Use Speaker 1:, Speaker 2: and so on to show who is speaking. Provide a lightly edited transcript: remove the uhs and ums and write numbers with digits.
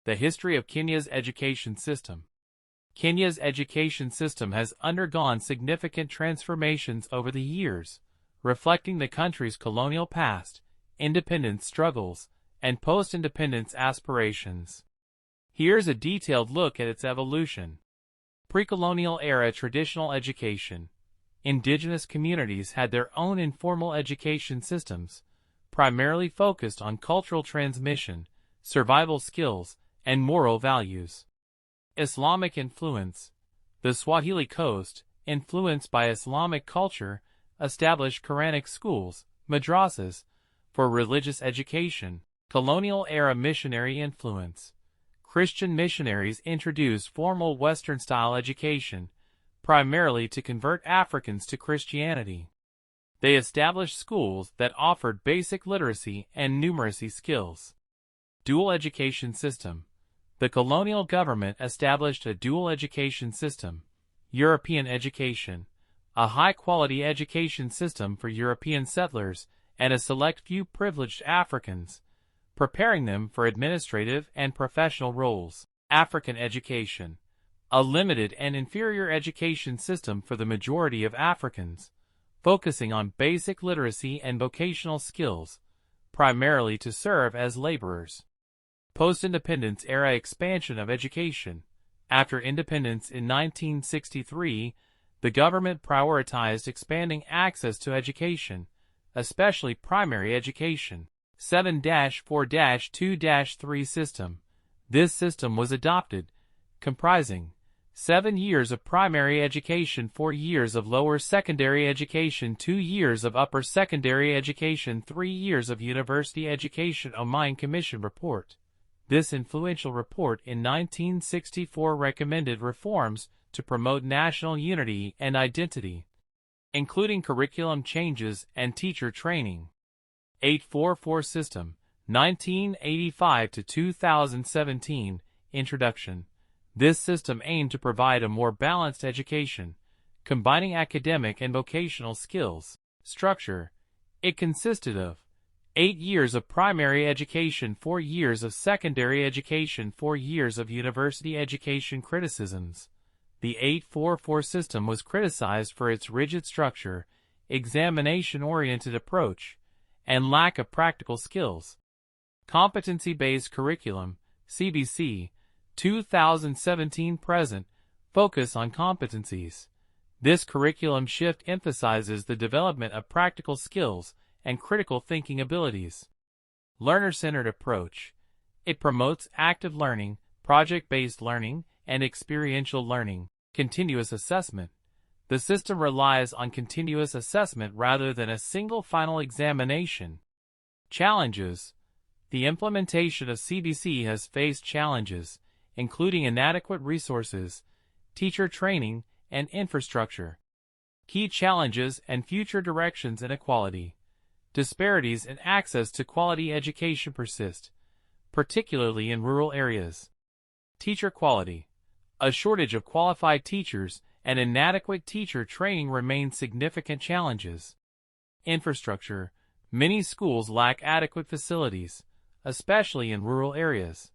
Speaker 1: The history of Kenya's education system. Kenya's education system has undergone significant transformations over the years, reflecting the country's colonial past, independence struggles, and post-independence aspirations. Here's a detailed look at its evolution. Pre-colonial era traditional education. Indigenous communities had their own informal education systems, primarily focused on cultural transmission, survival skills, and moral values. Islamic influence. The Swahili coast, influenced by Islamic culture, established Koranic schools, madrasas, for religious education. Colonial Era Missionary Influence. Christian missionaries introduced formal Western-style education, primarily to convert Africans to Christianity. They established schools that offered basic literacy and numeracy skills. Dual education system. The colonial government established a dual education system, European education, a high-quality education system for European settlers and a select few privileged Africans, preparing them for administrative and professional roles. African education. A limited and inferior education system for the majority of Africans, focusing on basic literacy and vocational skills, primarily to serve as laborers. Post-independence era expansion of education. After independence in 1963, the government prioritized expanding access to education, especially primary education. 7-4-2-3 system. This system was adopted, comprising 7 years of primary education, 4 years of lower secondary education, 2 years of upper secondary education, 3 years of university education. Ominde Commission Report. This influential report in 1964 recommended reforms to promote national unity and identity, including curriculum changes and teacher training. 844 system, 1985 to 2017, introduction. This system aimed to provide a more balanced education, combining academic and vocational skills. Structure. It consisted of 8 years of primary education, 4 years of secondary education, 4 years of university education. Criticisms. The 844 system was criticized for its rigid structure, examination-oriented approach, and lack of practical skills. Competency-Based Curriculum, CBC, 2017 present, focus on competencies. This curriculum shift emphasizes the development of practical skills and critical thinking abilities. Learner-centered approach. It promotes active learning, project-based learning, and experiential learning. Continuous assessment. The system relies on continuous assessment rather than a single final examination. Challenges. The implementation of CBC has faced challenges, including inadequate resources, teacher training, and infrastructure. Key challenges and future directions. Inequality. Disparities in access to quality education persist, particularly in rural areas. Teacher quality. A shortage of qualified teachers and inadequate teacher training remain significant challenges. Infrastructure. Many schools lack adequate facilities, especially in rural areas.